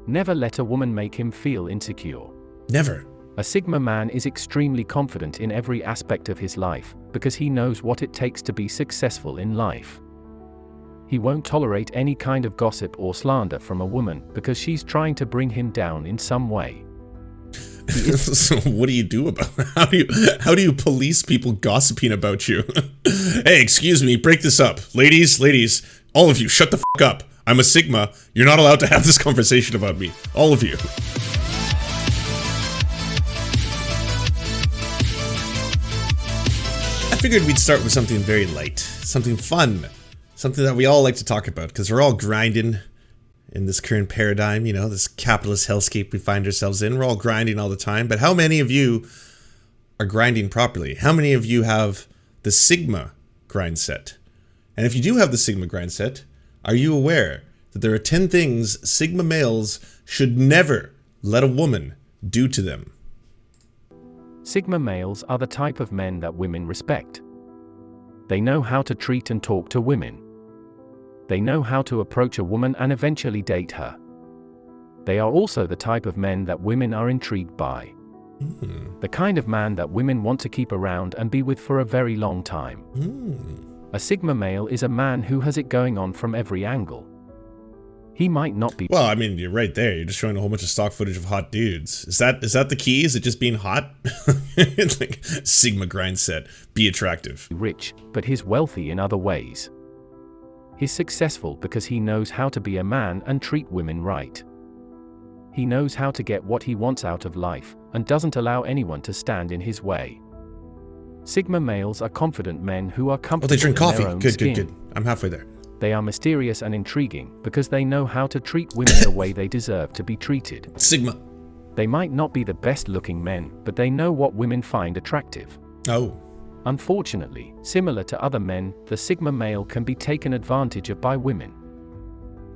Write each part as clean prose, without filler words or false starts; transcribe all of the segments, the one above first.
Never let a woman make him feel insecure. Never. A Sigma man is extremely confident in every aspect of his life, because he knows what it takes to be successful in life. He won't tolerate any kind of gossip or slander from a woman, because she's trying to bring him down in some way. So what do you do about it? How do you police people gossiping about you? Hey, excuse me, break this up. Ladies, all of you, shut the fuck up. I'm a Sigma. You're not allowed to have this conversation about me. All of you. I figured we'd start with something very light, something fun, something that we all like to talk about, because we're all grinding in this current paradigm, you know, this capitalist hellscape we find ourselves in. We're all grinding all the time, but how many of you are grinding properly? How many of you have the Sigma grind set? And if you do have the Sigma grind set, are you aware that there are 10 things Sigma males should never let a woman do to them? Sigma males are the type of men that women respect. They know how to treat and talk to women. They know how to approach a woman and eventually date her. They are also the type of men that women are intrigued by. The kind of man that women want to keep around and be with for a very long time. A Sigma male is a man who has it going on from every angle. He might not be— Well, I mean, you're right there. You're just showing a whole bunch of stock footage of hot dudes. Is that the key? Is it just being hot? It's like Sigma grind set. Be attractive. rich, but he's wealthy in other ways. He's successful because he knows how to be a man and treat women right. He knows how to get what he wants out of life, and doesn't allow anyone to stand in his way. Sigma males are confident men who are comfortable they drink in coffee. their own Good. skin. I'm halfway there. They are mysterious and intriguing because they know how to treat women the way they deserve to be treated. Sigma. They might not be the best looking men, but they know what women find attractive. Oh. Unfortunately, similar to other men, the Sigma male can be taken advantage of by women.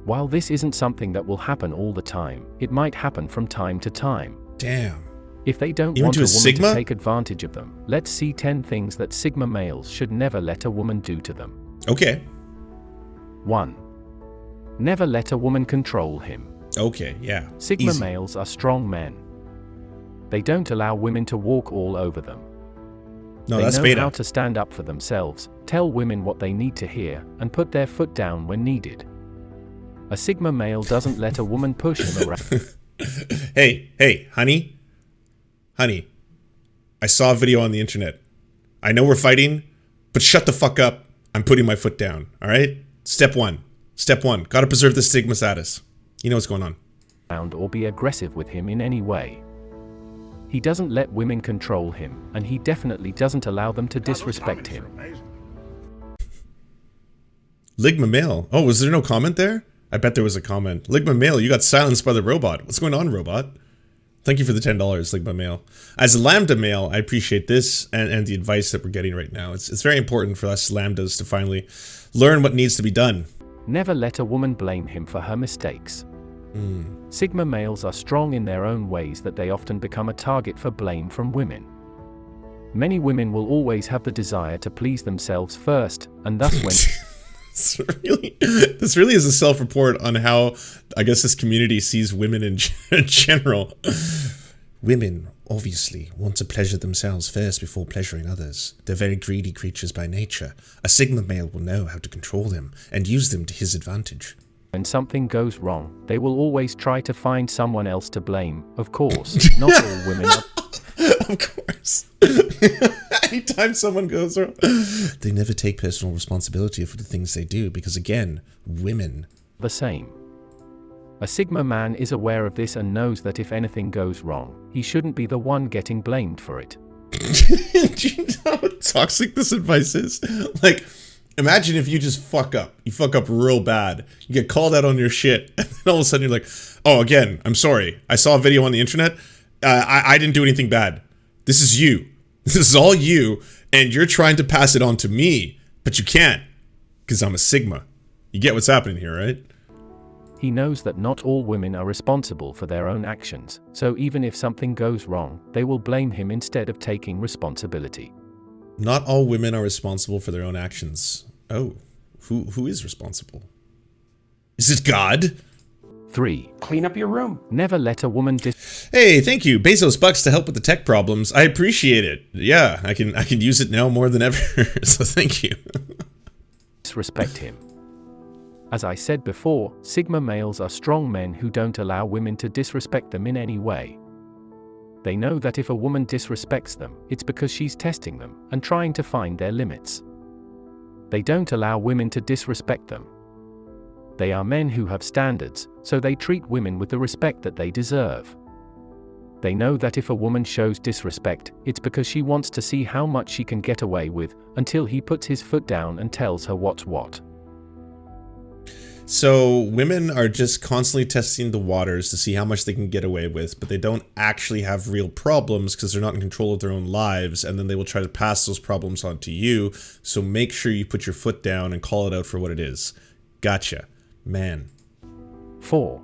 While this isn't something that will happen all the time, it might happen from time to time. Damn. If they don't Even want to a a woman Sigma? to take advantage of them, let's see 10 things that Sigma males should never let a woman do to them. Okay. 1. Never let a woman control him. Okay, yeah. Sigma Easy. males are strong men. They don't allow women to walk all over them. No, They that's know beta. how to stand up for themselves, tell women what they need to hear, and put their foot down when needed. A Sigma male doesn't let a woman push him around. Hey, honey. Honey. I saw a video on the internet. I know we're fighting, but shut the fuck up. I'm putting my foot down, all right? Step one. Gotta preserve the Sigma status. You know what's going on. Or be aggressive with him in any way. He doesn't let women control him, and he definitely doesn't allow them to disrespect him. Ligma male. Oh, was there no comment there? I bet there was a comment. Ligma male, you got silenced by the robot. What's going on, robot? Thank you for the $10, Ligma male. As a Lambda male, I appreciate this and the advice that we're getting right now. It's very important for us Lambdas to finally learn what needs to be done. Never let a woman blame him for her mistakes. Sigma males are strong in their own ways that they often become a target for blame from women. Many women will always have the desire to please themselves first, and thus when This really is a self-report on how, I guess, this community sees women in general. Women, obviously, want to pleasure themselves first before pleasuring others. They're very greedy creatures by nature. A Sigma male will know how to control them and use them to his advantage. when something goes wrong, they will always try to find someone else to blame. Of course, not all women are. Of course. Anytime someone goes wrong, they never take personal responsibility for the things they do because, again, women. The same. A Sigma man is aware of this and knows that if anything goes wrong, he shouldn't be the one getting blamed for it. Do you know how toxic this advice is? Like, imagine if you just fuck up. You fuck up real bad. You get called out on your shit. And then all of a sudden you're like, oh, again, I'm sorry. I saw a video on the internet. I didn't do anything bad. This is you. This is all you. And you're trying to pass it on to me. But you can't. Because I'm a Sigma. You get what's happening here, right? He knows that not all women are responsible for their own actions, so even if something goes wrong, they will blame him instead of taking responsibility. Not all women are responsible for their own actions. Oh, who is responsible? Is it God? 3. Clean up your room. Never let a woman Hey, thank you, Bezos Bucks, to help with the tech problems. I appreciate it. Yeah, I can use it now more than ever. So thank you. disrespect him. As I said before, Sigma males are strong men who don't allow women to disrespect them in any way. They know that if a woman disrespects them, it's because she's testing them and trying to find their limits. They don't allow women to disrespect them. They are men who have standards, so they treat women with the respect that they deserve. They know that if a woman shows disrespect, it's because she wants to see how much she can get away with, until he puts his foot down and tells her what's what. So women are just constantly testing the waters to see how much they can get away with, but they don't actually have real problems because they're not in control of their own lives, and then they will try to pass those problems on to you. So make sure you put your foot down and call it out for what it is. Gotcha, man. 4.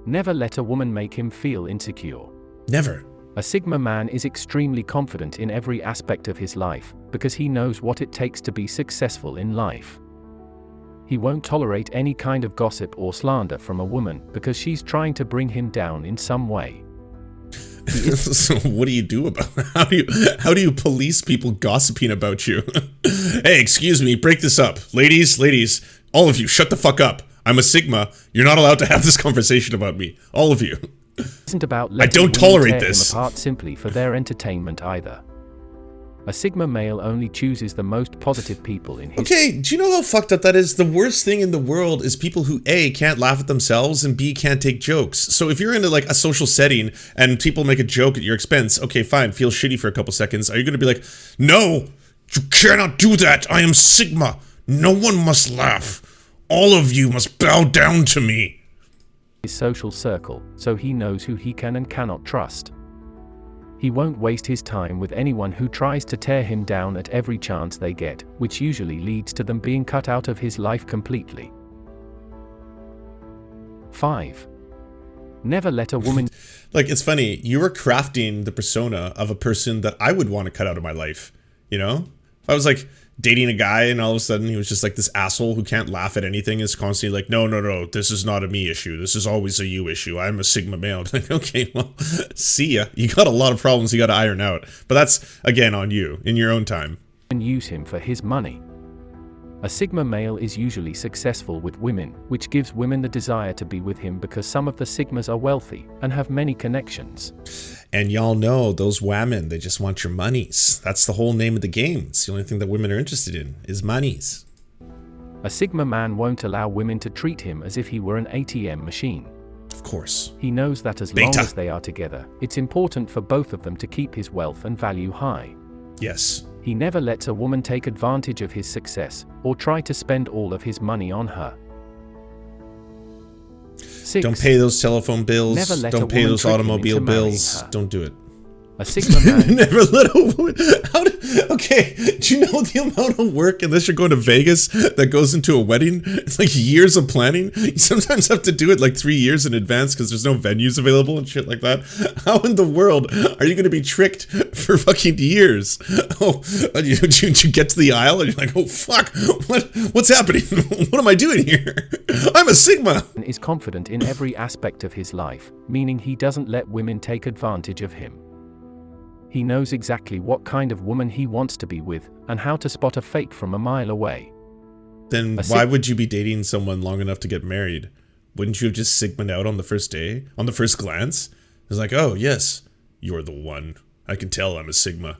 Never let a woman make him feel insecure. Never. A Sigma man is extremely confident in every aspect of his life, because he knows what it takes to be successful in life. He won't tolerate any kind of gossip or slander from a woman because she's trying to bring him down in some way. So what do you do about it? How do you police people gossiping about you? Hey, excuse me, break this up. Ladies, all of you, shut the fuck up. I'm a Sigma. You're not allowed to have this conversation about me. All of you. It isn't about I don't tolerate tear this. him apart simply for their entertainment either. A Sigma male only chooses the most positive people in his... Okay, do you know how fucked up that is? The worst thing in the world is people who A, can't laugh at themselves, and B, can't take jokes. So if you're in like a social setting and people make a joke at your expense, okay, fine, feel shitty for a couple seconds. Are you going to be like, no, you cannot do that. I am Sigma. No one must laugh. All of you must bow down to me. His social circle, so he knows who he can and cannot trust. He won't waste his time with anyone who tries to tear him down at every chance they get, which usually leads to them being cut out of his life completely. 5. Never let a woman... Like, it's funny, you were crafting the persona of a person that I would want to cut out of my life, you know? If I was like dating a guy and all of a sudden he was just like this asshole who can't laugh at anything, is constantly like, no, this is not a me issue, this is always a you issue, I'm a Sigma male. Like, okay, well, see ya. You got a lot of problems you got to iron out, but that's again on you in your own time. And use him for his money. A Sigma male is usually successful with women, which gives women the desire to be with him because some of the Sigmas are wealthy and have many connections. And y'all know those women, they just want your monies. That's the whole name of the game. It's the only thing that women are interested in, is monies. A Sigma man won't allow women to treat him as if he were an ATM machine. Of course. He knows that as long as they are together, it's important for both of them to keep his wealth and value high. Yes. He never lets a woman take advantage of his success, or try to spend all of his money on her. 6. Don't pay those telephone bills. Never let Don't a pay woman those trick him automobile into marrying bills. her. Don't do it. A Sigma man... Never let a woman... Okay, do you know the amount of work, unless you're going to Vegas, that goes into a wedding? It's like years of planning. You sometimes have to do it like 3 years in advance because there's no venues available and shit like that. How in the world are you going to be tricked for fucking years? Oh, you get to the aisle and you're like, oh fuck, what's happening? What am I doing here? I'm a Sigma. Is confident in every aspect of his life, meaning he doesn't let women take advantage of him. He knows exactly what kind of woman he wants to be with, and how to spot a fake from a mile away. Then why would you be dating someone long enough to get married? Wouldn't you have just Sigma'd out on the first day? On the first glance? It's like, oh yes, you're the one. I can tell I'm a Sigma.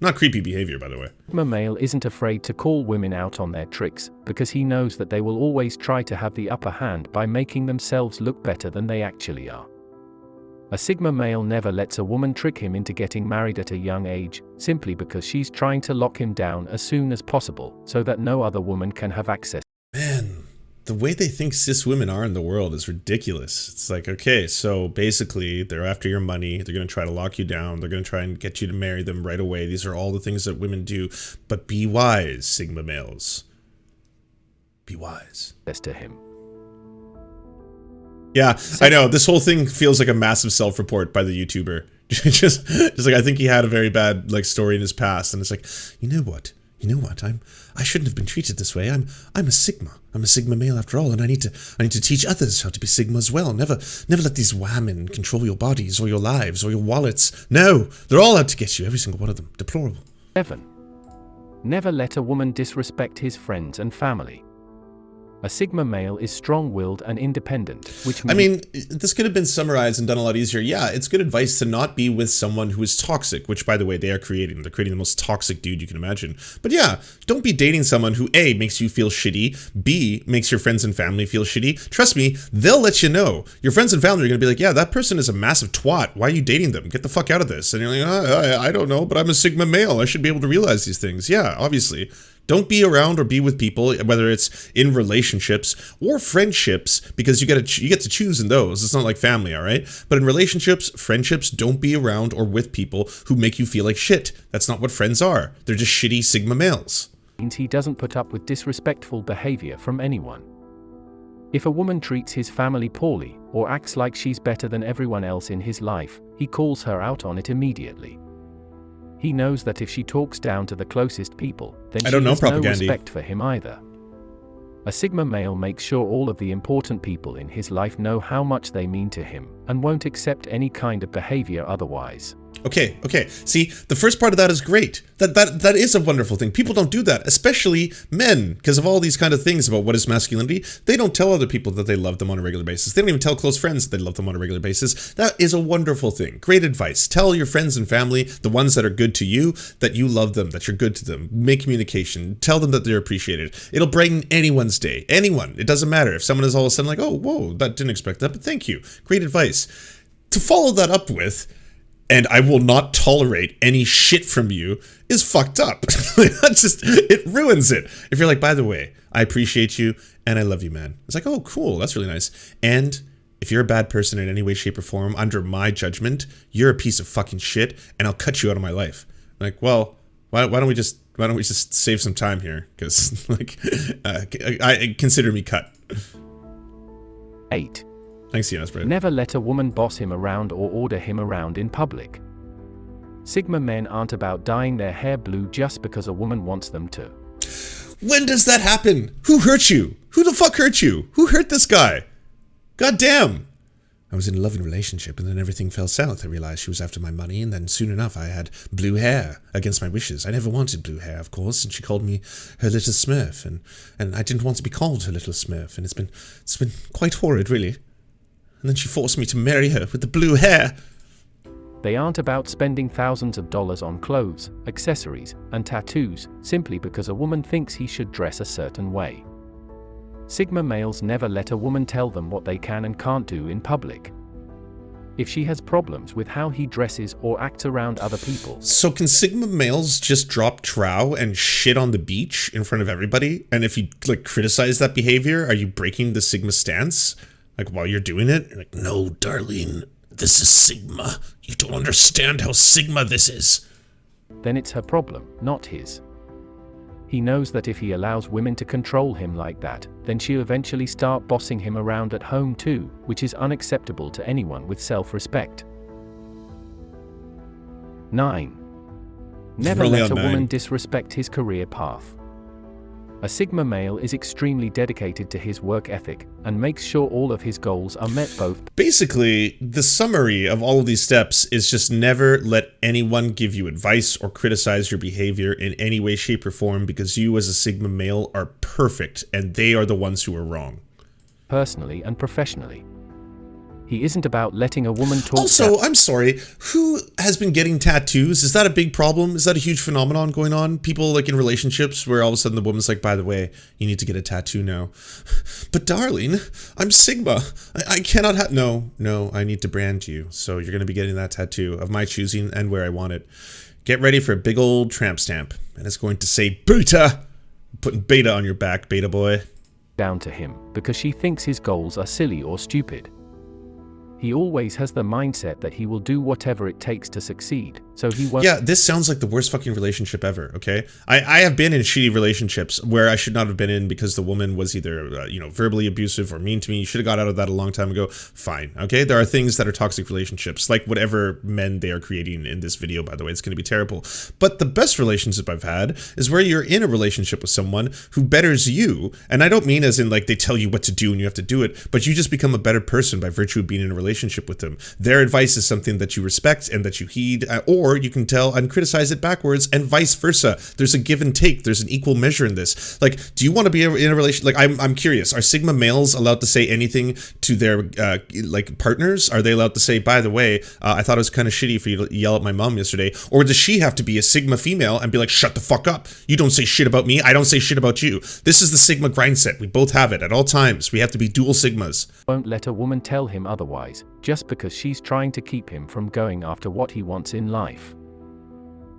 Not creepy behavior, by the way. Sigma male isn't afraid to call women out on their tricks, because he knows that they will always try to have the upper hand by making themselves look better than they actually are. A Sigma male never lets a woman trick him into getting married at a young age, simply because she's trying to lock him down as soon as possible, so that no other woman can have access. Man, the way they think cis women are in the world is ridiculous. It's like, okay, so basically they're after your money, they're going to try to lock you down, they're going to try and get you to marry them right away. These are all the things that women do, but be wise, Sigma males. Be wise. To him. Yeah, I know. This whole thing feels like a massive self-report by the YouTuber. just like, I think he had a very bad like story in his past, and it's like, you know what? you know what? I shouldn't have been treated this way. I'm a Sigma. I'm a Sigma male after all, and I need to teach others how to be Sigma as well. Never let these women control your bodies or your lives or your wallets. No, they're all out to get you, every single one of them. Deplorable. 7. Never let a woman disrespect his friends and family. A Sigma male is strong-willed and independent, which means... I mean, this could have been summarized and done a lot easier. Yeah, it's good advice to not be with someone who is toxic, which, by the way, they are creating. They're creating the most toxic dude you can imagine. But yeah, don't be dating someone who, A, makes you feel shitty, B, makes your friends and family feel shitty. Trust me, they'll let you know. Your friends and family are going to be like, yeah, that person is a massive twat. Why are you dating them? Get the fuck out of this. And you're like, I don't know, but I'm a Sigma male. I should be able to realize these things. Yeah, obviously. Don't be around or be with people, whether it's in relationships or friendships, because you get to choose in those. It's not like family, all right? But in relationships, friendships, don't be around or with people who make you feel like shit. That's not what friends are. They're just shitty Sigma males. Means he doesn't put up with disrespectful behavior from anyone. If a woman treats his family poorly or acts like she's better than everyone else in his life, he calls her out on it immediately. He knows that if she talks down to the closest people, then she has no respect for him either. A Sigma male makes sure all of the important people in his life know how much they mean to him, and won't accept any kind of behavior otherwise. Okay. See, the first part of that is great. That is a wonderful thing. People don't do that, especially men, because of all these kind of things about what is masculinity. They don't tell other people that they love them on a regular basis. They don't even tell close friends that they love them on a regular basis. That is a wonderful thing. Great advice. Tell your friends and family, the ones that are good to you, that you love them, that you're good to them. Make communication. Tell them that they're appreciated. It'll brighten anyone's day. Anyone. It doesn't matter if someone is all of a sudden like, oh, whoa, that didn't expect that, but thank you. Great advice. To follow that up with, and I will not tolerate any shit from you, is fucked up. It ruins it. If you're like, by the way, I appreciate you and I love you, man. It's like, oh, cool. That's really nice. And if you're a bad person in any way, shape, or form, under my judgment, you're a piece of fucking shit and I'll cut you out of my life. Like, well, why don't we just save some time here? Because I consider me cut. 8. Thanks, Jonas, bro. Never let a woman boss him around or order him around in public. Sigma men aren't about dyeing their hair blue just because a woman wants them to. When does that happen? Who hurt you? Who the fuck hurt you? Who hurt this guy? God damn. I was in a loving relationship and then everything fell south. I realized she was after my money, and then soon enough I had blue hair against my wishes. I never wanted blue hair, of course, and she called me her little smurf, and I didn't want to be called her little smurf, and it's been quite horrid, really. And then she forced me to marry her with the blue hair. They aren't about spending thousands of dollars on clothes, accessories, and tattoos simply because a woman thinks he should dress a certain way. Sigma males never let a woman tell them what they can and can't do in public. If she has problems with how he dresses or acts around other people. So can Sigma males just drop trow and shit on the beach in front of everybody? And if you criticize that behavior, are you breaking the Sigma stance? While you're doing it, you're like, no, darling, this is Sigma. You don't understand how Sigma this is. Then it's her problem, not his. He knows that if he allows women to control him like that, then she'll eventually start bossing him around at home too, which is unacceptable to anyone with self-respect. 9. Never let a woman disrespect his career path. A Sigma male is extremely dedicated to his work ethic and makes sure all of his goals are met both. Basically, the summary of all of these steps is just never let anyone give you advice or criticize your behavior in any way, shape, or form, because you as a Sigma male are perfect and they are the ones who are wrong. Personally and professionally. He isn't about letting a woman talk. Also, I'm sorry, who has been getting tattoos? Is that a big problem? Is that a huge phenomenon going on? People in relationships where all of a sudden the woman's like, by the way, you need to get a tattoo now. But darling, I'm Sigma. I cannot have... No, I need to brand you. So you're going to be getting that tattoo of my choosing and where I want it. Get ready for a big old tramp stamp. And it's going to say beta. I'm putting beta on your back, beta boy. Down to him because she thinks his goals are silly or stupid. He always has the mindset that he will do whatever it takes to succeed, so he won't. Yeah, this sounds like the worst fucking relationship ever, okay? I have been in shitty relationships where I should not have been in because the woman was either, verbally abusive or mean to me. You should have got out of that a long time ago. Fine, okay? There are things that are toxic relationships, like whatever men they are creating in this video, by the way. It's going to be terrible. But the best relationship I've had is where you're in a relationship with someone who betters you, and I don't mean as in, like, they tell you what to do and you have to do it, but you just become a better person by virtue of being in a relationship with them. Their advice is something that you respect and that you heed, or you can tell and criticize it backwards, and vice versa. There's a give and take. There's an equal measure in this. Like, do you want to be in a relationship? Like, I'm curious. Are Sigma males allowed to say anything to their partners? Are they allowed to say, by the way, I thought it was kind of shitty for you to yell at my mom yesterday? Or does she have to be a Sigma female and be like, shut the fuck up? You don't say shit about me. I don't say shit about you. This is the Sigma grind set. We both have it at all times. We have to be dual Sigmas. Won't let a woman tell him otherwise, just because she's trying to keep him from going after what he wants in life.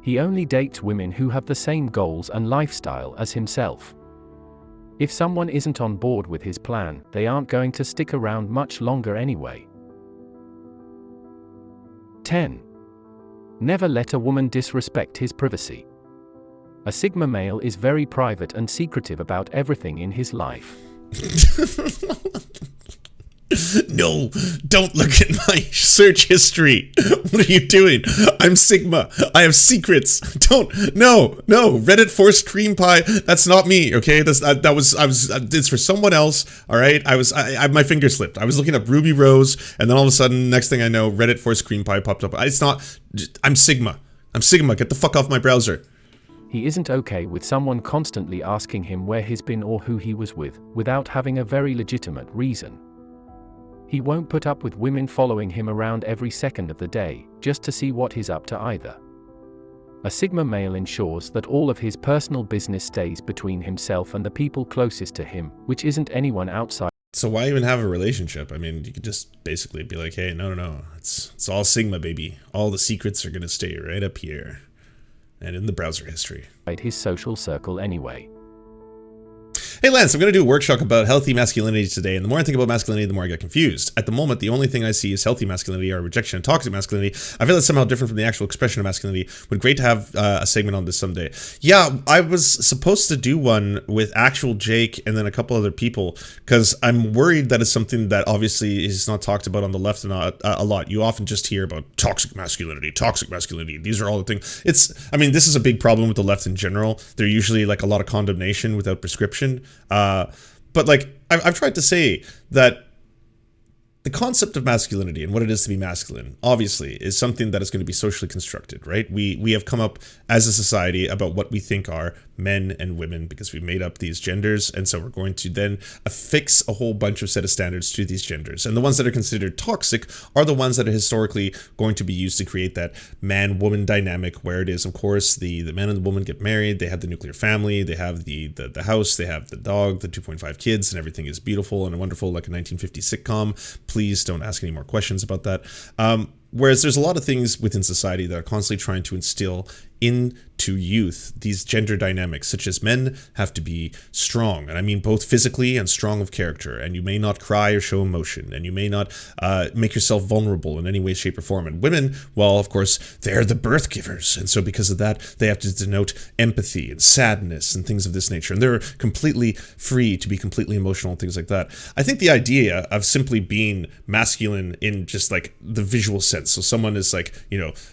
He only dates women who have the same goals and lifestyle as himself. If someone isn't on board with his plan, they aren't going to stick around much longer anyway. 10. Never let a woman disrespect his privacy. A Sigma male is very private and secretive about everything in his life. No, don't look at my search history. What are you doing? I'm Sigma. I have secrets. No. Reddit forced cream pie. That's not me. Okay, it's for someone else. All right. My finger slipped. I was looking up Ruby Rose, and then all of a sudden, next thing I know, Reddit forced cream pie popped up. It's not. I'm Sigma. Get the fuck off my browser. He isn't okay with someone constantly asking him where he's been or who he was with, without having a very legitimate reason. He won't put up with women following him around every second of the day, just to see what he's up to either. A Sigma male ensures that all of his personal business stays between himself and the people closest to him, which isn't anyone outside. So why even have a relationship? I mean, you could just basically be like, hey, no. It's all Sigma, baby. All the secrets are going to stay right up here and in the browser history. His social circle anyway. Hey Lance, I'm going to do a workshop about healthy masculinity today, and the more I think about masculinity, the more I get confused. At the moment, the only thing I see is healthy masculinity or rejection and toxic masculinity. I feel that's somehow different from the actual expression of masculinity. Would great to have a segment on this someday. Yeah, I was supposed to do one with actual Jake and then a couple other people, because I'm worried that it's something that obviously is not talked about on the left a lot. You often just hear about toxic masculinity. These are all the things. This is a big problem with the left in general. They're usually like a lot of condemnation without prescription. But like I've tried to say that the concept of masculinity and what it is to be masculine, obviously, is something that is going to be socially constructed, right? We have come up as a society about what we think are men and women because we made up these genders, and so we're going to then affix a whole bunch of set of standards to these genders. And the ones that are considered toxic are the ones that are historically going to be used to create that man-woman dynamic, where it is, of course, the man and the woman get married, they have the nuclear family, they have the house, they have the dog, the 2.5 kids, and everything is beautiful and wonderful like a 1950s sitcom. Please don't ask any more questions about that. Whereas there's a lot of things within society that are constantly trying to instill into youth these gender dynamics, such as men have to be strong, and I mean both physically and strong of character, and you may not cry or show emotion, and you may not make yourself vulnerable in any way, shape, or form. And women, well, of course, they're the birth givers, and so because of that, they have to denote empathy and sadness and things of this nature, and they're completely free to be completely emotional and things like that. I think the idea of simply being masculine in just like the visual sense, so someone is like,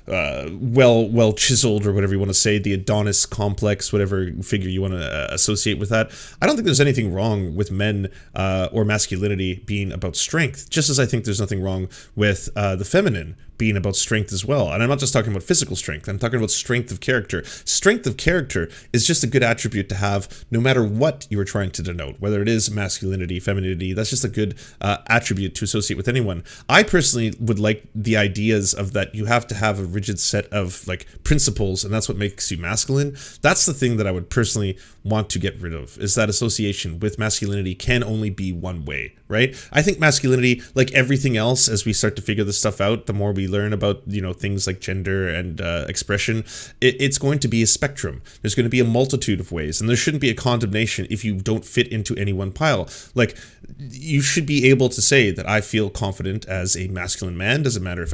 well chiseled, or whatever you want to say, the Adonis complex, whatever figure you want to associate with that. I don't think there's anything wrong with men or masculinity being about strength, just as I think there's nothing wrong with the feminine being about strength as well. And I'm not just talking about physical strength, I'm talking about strength of character. Strength of character is just a good attribute to have no matter what you are trying to denote, whether it is masculinity, femininity. That's just a good attribute to associate with anyone. I personally would like the ideas of that you have to have a rigid set of like principles, and that's what makes you masculine. That's the thing that I would personally want to get rid of, is that association with masculinity can only be one way, right? I think masculinity, like everything else, as we start to figure this stuff out, the more we we learn about, you know, things like gender and expression, it's going to be a spectrum. There's going to be a multitude of ways, and there shouldn't be a condemnation if you don't fit into any one pile. Like, you should be able to say that I feel confident as a masculine man. Doesn't matter if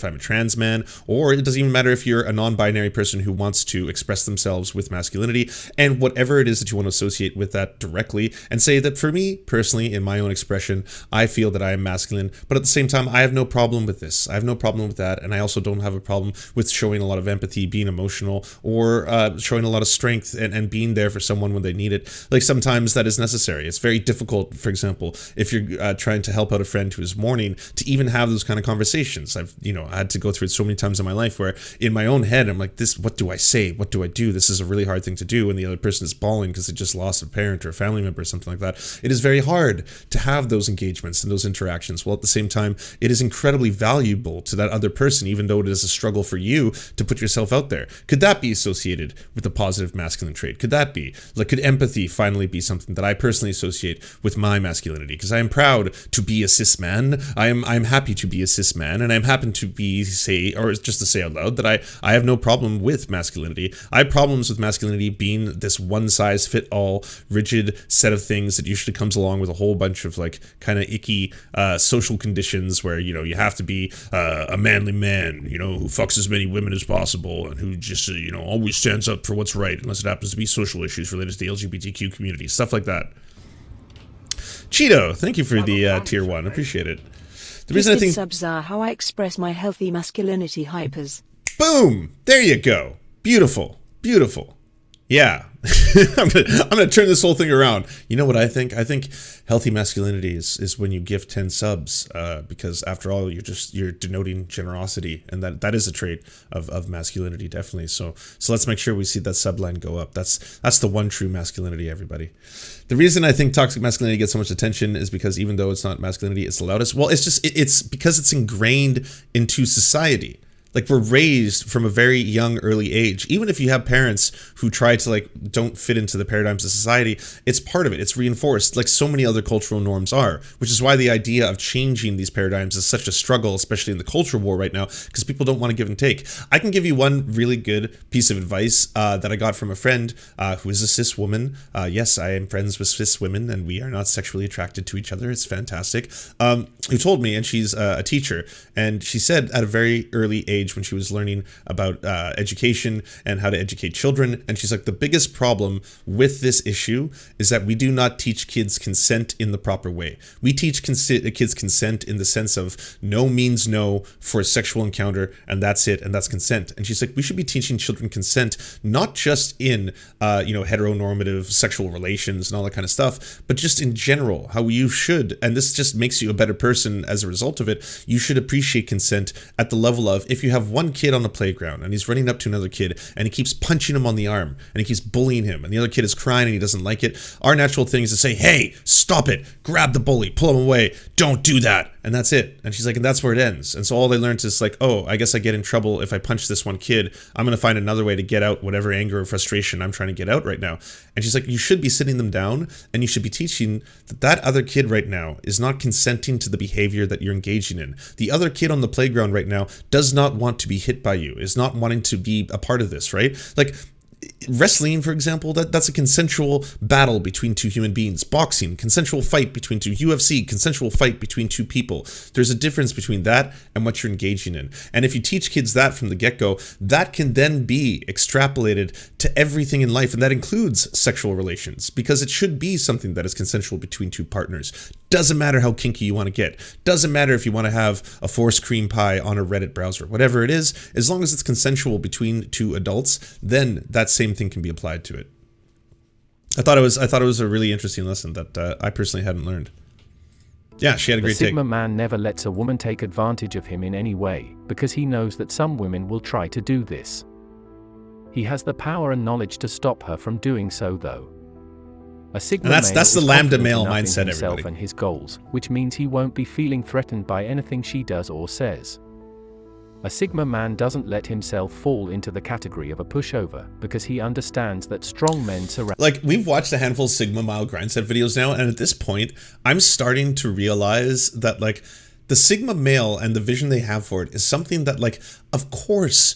I'm a trans man, or it doesn't even matter if you're a non-binary person who wants to express themselves with masculinity, and whatever it is that you want to associate with that directly, and say that for me personally, in my own expression, I feel that I am masculine, but at the same time, I have no problem with this. I have no problem with that, and I also don't have a problem with showing a lot of empathy, being emotional, or showing a lot of strength and being there for someone when they need it. Like, sometimes that is necessary. It's very difficult, for example, if you're trying to help out a friend who is mourning, to even have those kind of conversations. I've, you know, had to go through it so many times in my life where in my own head, I'm like, what do I say? What do I do? This is a really hard thing to do. And the other person is bawling because they just lost a parent or a family member or something like that. It is very hard to have those engagements and those interactions. While at the same time, it is incredibly valuable to that other person, even though it is a struggle for you to put yourself out there. Could that be associated with a positive masculine trait? Could that be? Like, could empathy finally be something that I personally associate with my masculinity? Because I am proud to be a cis man. I'm happy to be a cis man, and I'm happy to be, or just to say out loud, that I have no problem with masculinity. I have problems with masculinity being this one-size-fit-all rigid set of things that usually comes along with a whole bunch of like kind of icky social conditions where, you know, you have to be a manly man, you know, who fucks as many women as possible and who just, you know, always stands up for what's right unless it happens to be social issues related to the LGBTQ community, stuff like that. Cheeto, thank you for the tier 1. Appreciate it. The reason I think subs are how I express my healthy masculinity hypers. Boom! There you go. Beautiful. Beautiful. Yeah. I'm gonna turn this whole thing around. You know what I think? I think healthy masculinity is when you give 10 subs, because after all, you're denoting generosity, and that is a trait of masculinity, definitely. So let's make sure we see that sub line go up. That's the one true masculinity, everybody. The reason I think toxic masculinity gets so much attention is because even though it's not masculinity, it's the loudest. Well, it's because it's ingrained into society. Like, we're raised from a very young, early age. Even if you have parents who try to, like, don't fit into the paradigms of society, it's part of it. It's reinforced, like so many other cultural norms are, which is why the idea of changing these paradigms is such a struggle, especially in the culture war right now, because people don't want to give and take. I can give you one really good piece of advice that I got from a friend who is a cis woman. Yes, I am friends with cis women, and we are not sexually attracted to each other. It's fantastic. Who told me, and she's a teacher, and she said at a very early age, when she was learning about education and how to educate children, and she's like, the biggest problem with this issue is that we do not teach kids consent in the proper way. We teach kids consent in the sense of no means no for a sexual encounter, and that's it, and that's consent. And she's like, we should be teaching children consent not just in heteronormative sexual relations and all that kind of stuff, but just in general, how you should, and this just makes you a better person as a result of it, you should appreciate consent at the level of, if you have one kid on the playground and he's running up to another kid and he keeps punching him on the arm and he keeps bullying him and the other kid is crying and he doesn't like it, our natural thing is to say, hey, stop it, grab the bully, pull him away, don't do that. And that's it. And she's like, and that's where it ends. And so all they learned is like, oh, I guess I get in trouble if I punch this one kid. I'm going to find another way to get out whatever anger or frustration I'm trying to get out right now. And she's like, you should be sitting them down and you should be teaching that other kid right now is not consenting to the behavior that you're engaging in. The other kid on the playground right now does not want to be hit by you, is not wanting to be a part of this, right? Like, wrestling, for example, that's a consensual battle between two human beings. Boxing, consensual fight between two. UFC, consensual fight between two people. There's a difference between that and what you're engaging in. And if you teach kids that from the get-go, that can then be extrapolated to everything in life, and that includes sexual relations, because it should be something that is consensual between two partners. Doesn't matter how kinky you want to get. Doesn't matter if you want to have a forced cream pie on a Reddit browser. Whatever it is, as long as it's consensual between two adults, then that same thing can be applied to it. I thought it was a really interesting lesson that I personally hadn't learned. Yeah, she had a great take. The Sigma man never lets a woman take advantage of him in any way, because he knows that some women will try to do this. He has the power and knowledge to stop her from doing so, though. A Sigma male that's the is lambda confident male enough in mindset, himself everybody. and his goals, which means he won't be feeling threatened by anything she does or says. A Sigma man doesn't let himself fall into the category of a pushover because he understands that strong men surround. Like, we've watched a handful of Sigma mile grind set videos now, and at this point, I'm starting to realize that, like, The Sigma male and the vision they have for it is something that, like, of course,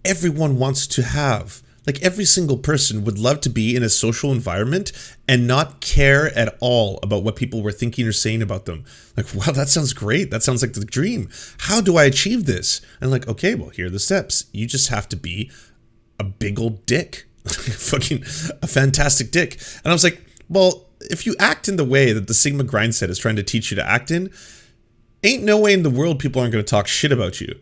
everyone wants to have. Like, every single person would love to be in a social environment and not care at all about what people were thinking or saying about them. Like, wow, that sounds great. That sounds like the dream. How do I achieve this? And like, okay, well, here are the steps. You just have to be a big old dick. Fucking a fantastic dick. And I was like, well, if you act in the way that the Sigma grind set is trying to teach you to act in, ain't no way in the world people aren't going to talk shit about you. And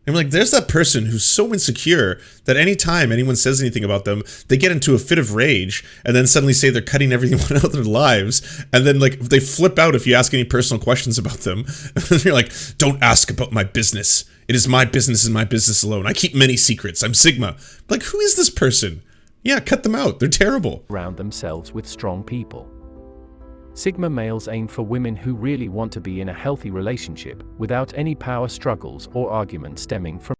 I'm like, there's that person who's so insecure that anytime anyone says anything about them, they get into a fit of rage and then suddenly say they're cutting everyone out of their lives. And then, like, they flip out if you ask any personal questions about them. And you're like, don't ask about my business. It is my business and my business alone. I keep many secrets. I'm Sigma. Like, who is this person? Yeah, cut them out. They're terrible. Surround themselves with strong people. Sigma males aim for women who really want to be in a healthy relationship without any power struggles or arguments stemming from.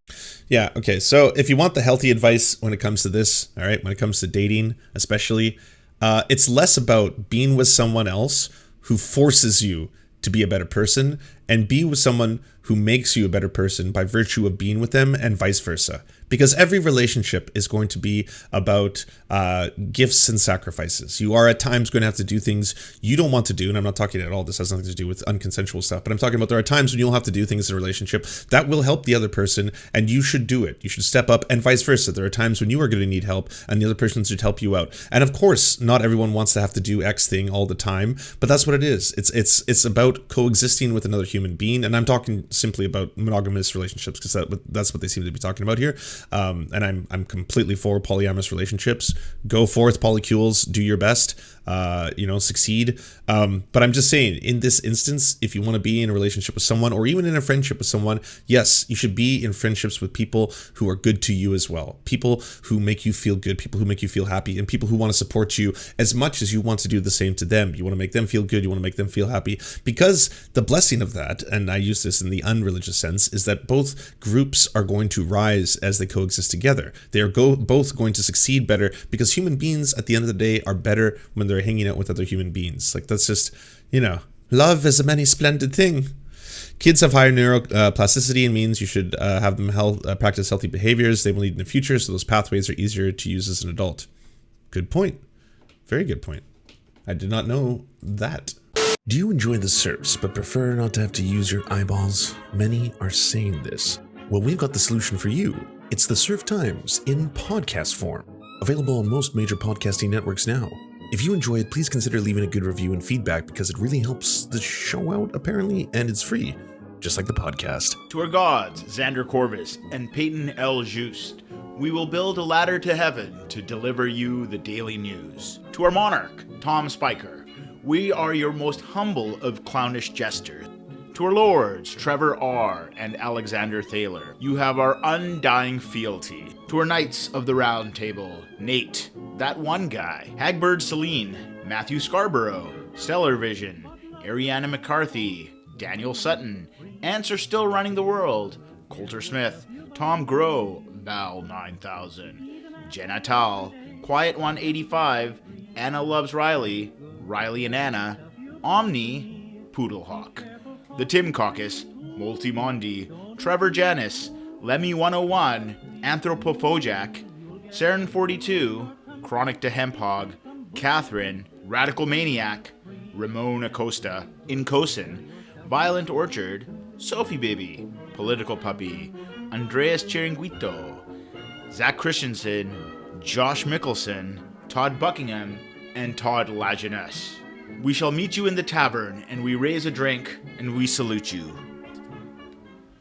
Yeah, okay. So if you want the healthy advice when it comes to this, all right, when it comes to dating, especially, it's less about being with someone else who forces you to be a better person and be with someone who makes you a better person by virtue of being with them, and vice versa. Because every relationship is going to be about gifts and sacrifices. You are at times going to have to do things you don't want to do. And I'm not talking at all, this has nothing to do with unconsensual stuff, but I'm talking about there are times when you'll have to do things in a relationship that will help the other person, and you should do it. You should step up, and vice versa. There are times when you are going to need help and the other person should help you out. And of course, not everyone wants to have to do X thing all the time, but that's what it is. It's about coexisting with another human being. And I'm talking simply about monogamous relationships, because that's what they seem to be talking about here. And I'm completely for polyamorous relationships. Go forth, polycules, do your best, succeed. But I'm just saying, in this instance, if you want to be in a relationship with someone, or even in a friendship with someone, yes, you should be in friendships with people who are good to you as well. People who make you feel good, people who make you feel happy, and people who want to support you as much as you want to do the same to them. You want to make them feel good, you want to make them feel happy, because the blessing of that, and I use this in the unreligious sense, is that both groups are going to rise as they coexist together. They are both going to succeed better, because human beings at the end of the day are better when they're hanging out with other human beings. Like, that's just, love is a many splendid thing. Kids have higher neuroplasticity, and means you should have them practice healthy behaviors they will need in the future, so those pathways are easier to use as an adult. Good point. Very good point. I did not know that. Do you enjoy the Serfs but prefer not to have to use your eyeballs? Many are saying this. Well, we've got the solution for you. It's the Serf Times in podcast form, available on most major podcasting networks now. If you enjoy it, please consider leaving a good review and feedback, because it really helps the show out, apparently, and it's free, just like the podcast. To our gods, Xander Corvus and Peyton L. Just, we will build a ladder to heaven to deliver you the daily news. To our monarch, Tom Spiker, we are your most humble of clownish jesters. To our lords, Trevor R. and Alexander Thaler, you have our undying fealty. To our knights of the round table, Nate, that one guy, Hagbird Celine, Matthew Scarborough, Stellar Vision, Ariana McCarthy, Daniel Sutton, Ants Are Still Running the World, Coulter Smith, Tom Groh, Val 9000, Jenna Tal, Quiet 185, Anna Loves Riley, Riley and Anna, Omni, Poodlehawk. The Tim Caucus, Multimondi, Trevor Janis, Lemmy 101, Anthropophojack, Saren 42, Chronic to Hemphog, Catherine, Radical Maniac, Ramon Acosta, Incosin, Violent Orchard, Sophie Baby, Political Puppy, Andreas Chiringuito, Zach Christensen, Josh Mickelson, Todd Buckingham, and Todd Lajeunesse. We shall meet you in the tavern, and we raise a drink, and we salute you.